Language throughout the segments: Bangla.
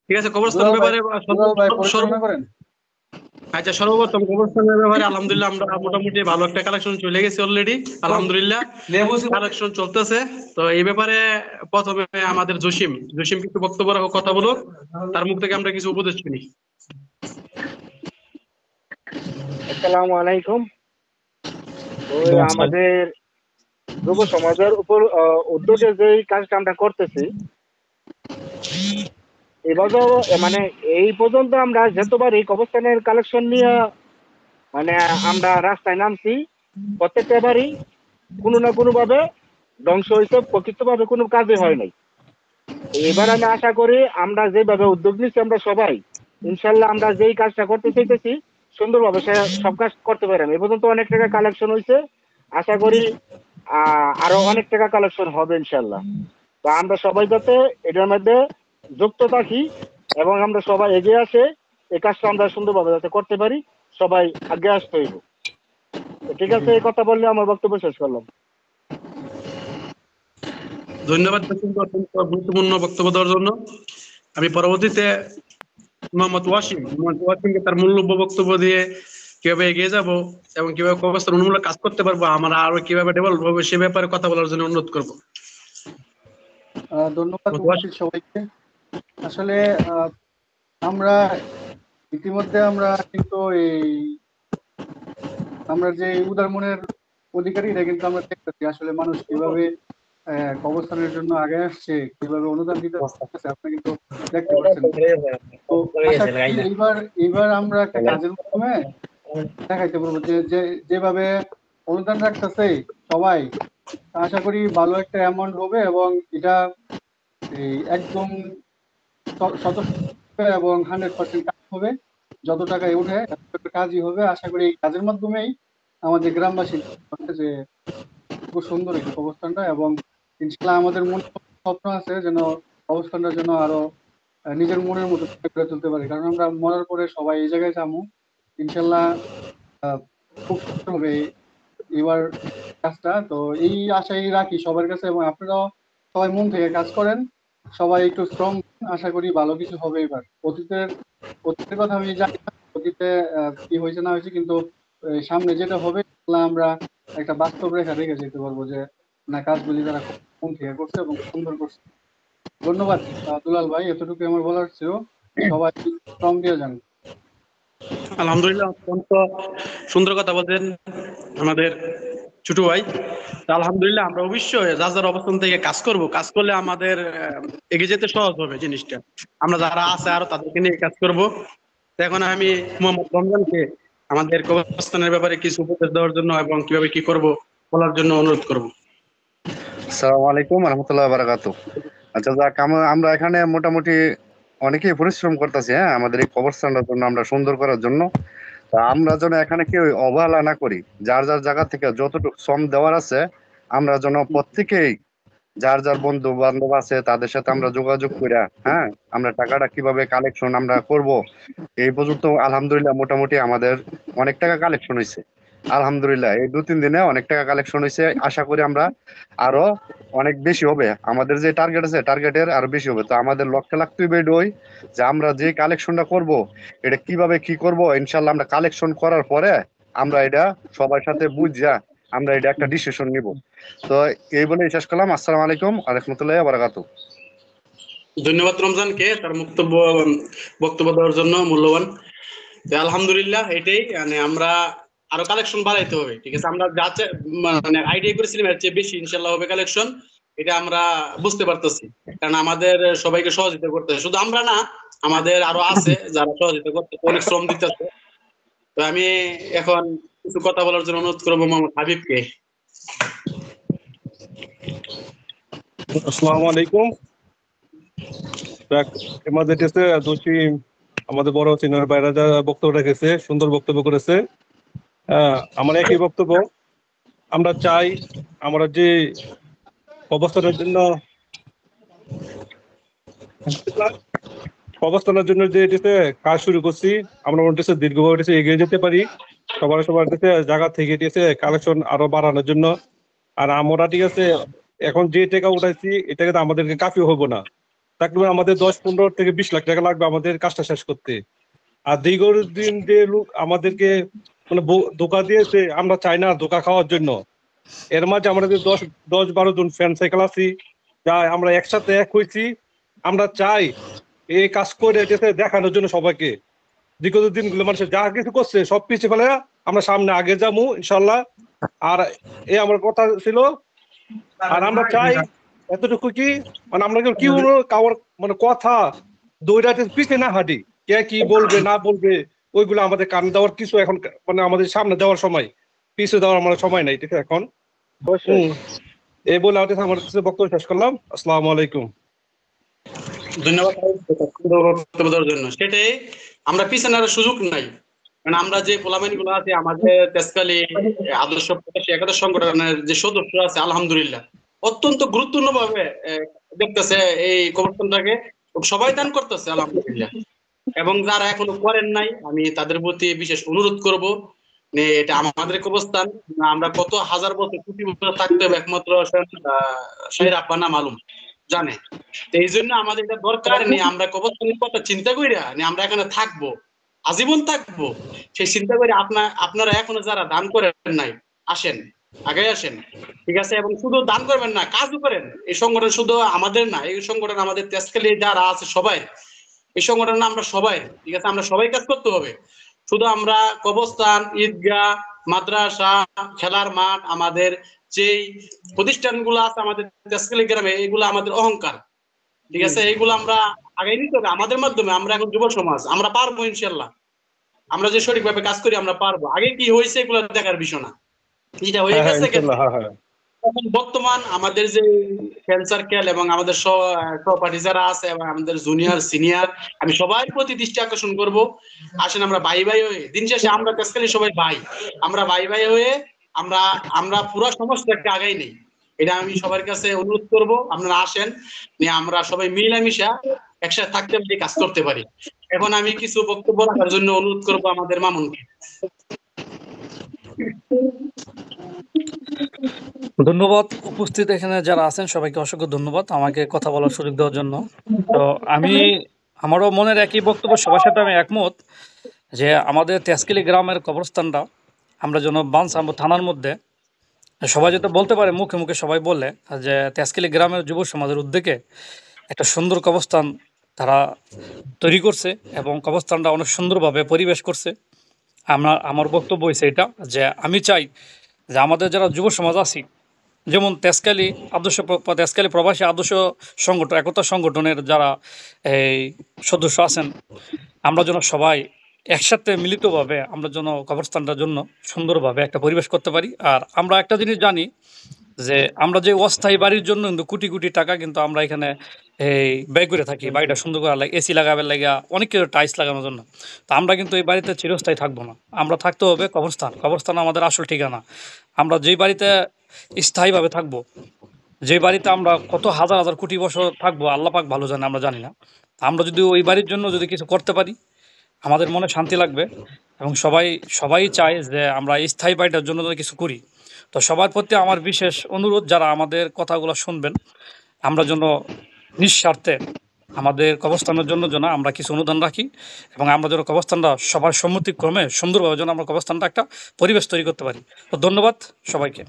ঠিক আছে, কবরস্থানের দুলাল ভাই, ব্যাপারে দুলাল ভাই সর্ব পরিচালনা করেন। আচ্ছা, সর্বপ্রথম কবরস্থানের ব্যাপারে আলহামদুলিল্লাহ আমরা মোটামুটি ভালো একটা কালেকশন চলে গেছি অলরেডি। আলহামদুলিল্লাহ কালেকশন চলতেছে। তো এই ব্যাপারে প্রথমে আমাদের জসিম জসিম কিছু বক্তব্য রাখো, কথা বলুক, তার মুখ থেকে আমরা কিছু উপদেশ শুনি। আসসালামু আলাইকুম। ওই আমাদের যুব সমাজের উপর উদ্যোগে যে কাজটা আমরা করতেছি, এবারও মানে এই পর্যন্ত আমরা যতবার এই কবরস্থানের কালেকশন নিয়ে মানে আমরা রাস্তায় নামছি, প্রত্যেকটা বারই কোনো না কোনো ভাবে ধ্বংস হয়েছে, প্রকৃতভাবে কোনো কাজই হয় নাই। তো এবার আমি আশা করি আমরা যেভাবে উদ্যোগ নিচ্ছি আমরা সবাই, ইনশাল্লাহ আমরা যেই কাজটা করতে চাইতেছি সুন্দরভাবে সে সব কাজ করতে পারেন। এ পর্যন্ত অনেক টাকা কালেকশন হয়েছে, আশা করি আরো অনেক টাকা কালেকশন হবে ইনশাল্লাহ। তো আমরা সবাই যাতে এটার মধ্যে যুক্ত থাকি এবং আমরা সবাই এগিয়ে আসে, এই কাজটা আমরা সুন্দরভাবে যাতে করতে পারি, সবাই আগে আসতে হইব। তো ঠিক আছে, এই কথা বললে আমার বক্তব্য শেষ করলাম। ধন্যবাদ জসিমকে অত্যন্ত গুরুত্বপূর্ণ বক্তব্য দেওয়ার জন্য। আমি পরবর্তীতে মোহাম্মদ ওয়াসিমকে তার মূল্যবান বক্তব্য দিয়ে কিভাবে এগিয়ে যাব এবং কিভাবে কবরস্থান উন্মূলক কাজ করতে পারবো, আমরা আরো কিভাবে ডেভেলপ হবে সে ব্যাপারে কথা বলার জন্য অনুরোধ করবো। ধন্যবাদ মোহাম্মদ ওয়াসিম। উপস্থিত সবাইকে। আসলে আমরা ইতিমধ্যে আমরা কিন্তু আমরা যে উদার মনের অধিকারী, এটা কিন্তু আমরা দেখতেছি আসলে মানুষ কিভাবে কবরস্থানের জন্য আগে আসছে, কিভাবে অনুদান দিতে পারছে, আপনি কিন্তু দেখতে পাচ্ছেন। তো আশা করি এইবার আমরা একটা কাজের মাধ্যমে দেখাইতে পারবো যে যেভাবে অনুদান রাখতেছে সবাই, আশা করি ভালো একটা অ্যামাউন্ট হবে এবং এটা একদম সদস্য এবং 100% কাজ হবে। যত টাকায় উঠে কাজই হবে। আশা করি এই কাজের মাধ্যমেই আমাদের গ্রামবাসী যে খুব সুন্দর এই অবস্থানটা, এবং ইনশাল্লাহ আমাদের মনে স্বপ্ন আছে যেন অবস্থানটা যেন আরো নিজের মনের মতো করে তুলতে পারি, কারণ আমরা মরার পরে সবাই এই জায়গায় যাবো ইনশাল্লাহ। খুব সুন্দর হবে এবার কাজটা। তো এই আশাই রাখি সবার কাছে, এবং আপনারাও সবাই মন থেকে কাজ করেন, সবাই একটু স্ট্রং। আশা করি ভালো কিছু হবে এবার। অতীতের কথা আমি জানি না, অতীতে কি হয়েছে না হয়েছে, কিন্তু সামনে যেটা হবে ইনশাল্লাহ আমরা একটা বাস্তব রেখা রেখে যেতে পারবো যে না, কাজগুলি তারা খুব মন থেকে করছে এবং সুন্দর করছে। ধন্যবাদ দুলাল ভাই, এতটুকু আমার বলার ছিল। সবাই স্ট্রং দিয়ে যান। আলহামদুলিল্লাহ, অত্যন্ত সুন্দর কথা বলছেন আমাদের ছোট ভাই। তা আলহামদুলিল্লাহ আমরা অবশ্যই যার যার অবস্থান থেকে কাজ করব, কাজ করলে আমাদের এগিয়ে যেতে সহজ হবে জিনিসটা। আমরা যারা আছে আরো তাদেরকে নিয়ে কাজ করব। তো এখন আমি মোহাম্মদ রমজানকে আমাদের কবরস্থানের ব্যাপারে কিছু উপদেশ দেওয়ার জন্য এবং কিভাবে কি করব বলার জন্য অনুরোধ করব। আসসালামু আলাইকুম রহমতুল্লাহ বারাকাতু। আচ্ছা, যাক আমরা এখানে মোটামুটি অনেকেই পরিশ্রম করতেছি, হ্যাঁ, আমাদের এই কবরস্থানটার জন্য, আমরা সুন্দর করার জন্য। তা আমরা যেন এখানে কেউ অবহেলা না করি, যার যার জায়গা থেকে যতটুকু শ্রম দেওয়ার আছে আমরা যেন প্রত্যেকেই যার যার বন্ধু বান্ধব আছে তাদের সাথে আমরা যোগাযোগ করি। হ্যাঁ, আমরা টাকাটা কিভাবে কালেকশন আমরা করব, এই পর্যন্ত আলহামদুলিল্লাহ মোটামুটি আমাদের অনেক টাকা কালেকশন হয়েছে। আলহামদুলিল্লাহ এই 2-3 দিনে অনেক টাকা কালেকশন হয়েছে। আশা করি আমরা আরো অনেক বেশি হবে, আমাদের যে টার্গেট আছে টার্গেটের আরো বেশি হবে। তো আমাদের লক্ষ্যে লাগতে হবে এটাই যে আমরা যে কালেকশনটা করব এটা কিভাবে কি করব। ইনশাল্লাহ আমরা কালেকশন করার পরে আমরা এটা সবার সাথে বুঝা আমরা এটা একটা ডিসিশন নিব। তো এই বলে শেষ করলাম। আসসালামু আলাইকুম ওয়া রাহমাতুল্লাহি ওয়া বারাকাতুহু। ধন্যবাদ রমজানকে তার বক্তব্য দেওয়ার জন্য মূল্যবান। তো আলহামদুলিল্লাহ এটাই, মানে আমরা আরো কালেকশন বাড়াইতে হবে। ঠিক আছে, আমরা যা মানে আইডিয়া করেছিলাম এর চেয়ে বেশি ইনশাল্লাহ হবে কালেকশন, এটা আমরা বুঝতে পারতেছি। কারণ আমাদের সবাইকে সহযোগিতা করতে হবে, শুধু আমরা না, আমাদের আরো আছে যারা সহযোগিতা করতে অনেক শ্রম দিতেছে। তো আমি এখন কিছু কথা বলার জন্য অনুরোধ করবো মোহাম্মদ হাবিবকে। আসসালামু আলাইকুম। আমাদের দেশে দোষী আমাদের বড় সিনিয়র ভাইরা যা বক্তব্য রেখেছে, সুন্দর বক্তব্য করেছে। আমার একই বক্তব্য। আমরা চাই আমরা যে অবস্থানের জন্য যে এটিতে কাজ শুরু করছি, আমরা ওটিতে দীর্ঘভাবে এগিয়ে যেতে পারি। সবার দেশে জায়গা থেকে এটিতে কালেকশন আরো বাড়ানোর জন্য। আর আমরা ঠিক আছে এখন যে টাকা উঠাইছি এটাকে তো আমাদেরকে কাফি হবো না। তাকরিবান আমাদের 10-15 থেকে 20 লাখ টাকা লাগবে আমাদের কাজটা শেষ করতে। আর দীর্ঘদিন যে লোক আমাদেরকে মানে ধোকা দিয়েছে, আমরা চাই না ধোকা খাওয়ার জন্য। এর মাঝে আমরা যে 10-12 জন ফ্যান সাইকেল আছি, যা আমরা একসাথে এক হয়েছি, আমরা চাই এই কাজ করে যেতে দেখানোর জন্য সবাইকে। বিগত দিনগুলো মানুষের যা কিছু করছে সব পিছিয়ে ফেলে আমরা সামনে আগে যাবো ইনশাল্লাহ। আর এই আমার কথা ছিল। আর আমরা চাই এতটুকু কি মানে আমরা কি কারোর মানে কথা দৌড়াতে পিছিয়ে না হাঁটি, কে কি বলবে না বলবে ওইগুলো আমাদের কান দেওয়ার কিছু এখন মানে আমাদের সামনে দেওয়ার সময়, পিছু দেওয়ার আমার সময় নাই, ঠিক আছে? এখন এই বলে আমার বক্তব্য শেষ করলাম। আসসালামু আলাইকুম। ধন্যবাদ সুন্দর বক্তব্য দেওয়ার জন্য। সেটাই, আমরা পিছনে আর সুযোগ নাই, কারণ আমরা যে পোলামাইন গুলো আছে আমাদের তেজকালী আদর্শ প্রকাশী একাদশ সংগঠনের যে সদস্য আছে আলহামদুলিল্লাহ অত্যন্ত গুরুত্বপূর্ণ ভাবে দেখতেছে এই কবরস্থানটাকে, সবাই দান করতেছে আলহামদুলিল্লাহ। এবং যারা এখনো করেন নাই আমি তাদের প্রতি বিশেষ অনুরোধ করব, এটা আমাদের কবরস্থান, আমরা কত হাজার বছর কোটি বছর থাকতে হবে একমাত্র শাহির আব্বানা মালুম জানে। এই জন্য আমাদের এটা দরকার নেই আমরা কবরস্থানের কথা চিন্তা কইরা আমরা এখানে থাকবো, আজীবন থাকবো সেই চিন্তা করে আপনারা এখনো যারা দান করেন নাই আসেন, আগে আসেন, ঠিক আছে? এবং শুধু দান করবেন না, কাজও করেন। এই সংগঠন শুধু আমাদের না, এই সংগঠন আমাদের তেজখালী যারা আছে সবাই, এই সংগঠন আমরা সবাই, ঠিক আছে? আমরা সবাই কাজ করতে হবে। শুধু আমরা কবরস্থান, ঈদগাহ, মাদ্রাসা, খেলার মাঠ, আমাদের যেই প্রতিষ্ঠানগুলো আছে আমাদের তেজখালী গ্রামে, এগুলো আমাদের অহংকার, ঠিক আছে? এইগুলো আমরা আগে নিতে হবে আমাদের মাধ্যমে। আমরা এখন যুব সমাজ, আমরা পারবো ইনশাল্লাহ। আমরা যে সঠিকভাবে কাজ করি আমরা পারবো। আগে কি হয়েছে এগুলো দেখার বিষয় না, যেটা হয়ে গেছে। এখন বর্তমান আমাদের যে ফ্রেন্ড সার্কেল এবং আমাদের সহপাঠী যারা আছে এবং আমাদের জুনিয়র সিনিয়র, আমি সবাই প্রতি দৃষ্টি আকর্ষণ করব, আসেন আমরা ভাই ভাই হয়ে, দিন শেষে আমরা তেজখালী সবাই ভাই, আমরা ভাই ভাই হয়ে আমরা আমরা পুরো সমাজটাকে আগাই নেই, এটা আমি সবার কাছে অনুরোধ করব। আপনারা আসেন, নিয়ে আমরা সবাই মিলামিশা একসাথে থাকতে পারি, কাজ করতে পারি। এখন আমি কিছু বক্তব্য রাখার জন্য অনুরোধ করব আমাদের মামুনকে। ধন্যবাদ। উপস্থিত এখানে যারা আছেন সবাইকে অসংখ্য ধন্যবাদ আমাকে কথা বলার সুযোগ দেওয়ার জন্য। তো আমারও মনের একই বক্তব্য, সবার সাথে আমি একমত যে আমাদের তেজখালী গ্রামের কবরস্থানটা আমরা যেন বানসাম্ব থানার মধ্যে সবাই যাতে বলতে পারে, মুখে মুখে সবাই বলে যে তেজখালী গ্রামের যুব সমাজের উদ্যোগে একটা সুন্দর কবরস্থান তারা তৈরি করছে এবং কবরস্থানটা অনেক সুন্দরভাবে পরিবেশ করছে। আমার বক্তব্য হয়েছে এটা যে আমি চাই যে আমাদের যারা যুব সমাজ আছি, যেমন তেজখালী প্রবাসী আদর্শ সংগঠন, একতা সংগঠনের যারা এই সদস্য আছেন, আমরা যেন সবাই একসাথে মিলিতভাবে আমরা যেন কবরস্থানটার জন্য সুন্দরভাবে একটা পরিবেশ করতে পারি। আর আমরা একটা জিনিস জানি যে আমরা যে অস্থায়ী বাড়ির জন্য কিন্তু কোটি কোটি টাকা কিন্তু আমরা এখানে এই ব্যয় করে থাকি, বাড়িটা সুন্দর করার লাগে, এসি লাগাবার লাগে, অনেক কিছু টাইলস লাগানোর জন্য। তো আমরা কিন্তু এই বাড়িতে চিরস্থায়ী থাকবো না, আমরা থাকতে হবে কবরস্থান আমাদের আসল ঠিকানা। আমরা যেই বাড়িতে স্থায়ীভাবে থাকবো, যে বাড়িতে আমরা কত হাজার হাজার কোটি বছর থাকবো আল্লাহ পাক ভালো জানে, আমরা জানি না। আমরা যদি ওই বাড়ির জন্য যদি কিছু করতে পারি আমাদের মনে শান্তি লাগবে এবং সবাই চায় যে আমরা স্থায়ী বাড়িটার জন্য যদি কিছু করি। তো সবার প্রতি আমার বিশেষ অনুরোধ, যারা আমাদের কথাগুলো শুনবেন, আমরা যেন নিঃস্বার্থে আমাদের কবরস্থানের জন্য যেন আমরা কিছু অনুদান রাখি এবং আমরা যেন কবরস্থানটা সবার সম্মতিক্রমে সুন্দরভাবে যেন আমরা কবরস্থানটা একটা পরিবেশ তৈরি করতে পারি। তো ধন্যবাদ সবাইকে।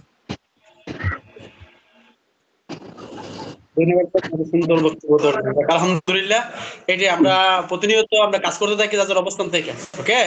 সুন্দর বক্তব্য। আলহামদুলিল্লাহ, এটি আমরা প্রতিনিয়ত আমরা কাজ করতে থাকি যাদের অবস্থান থেকে। ওকে।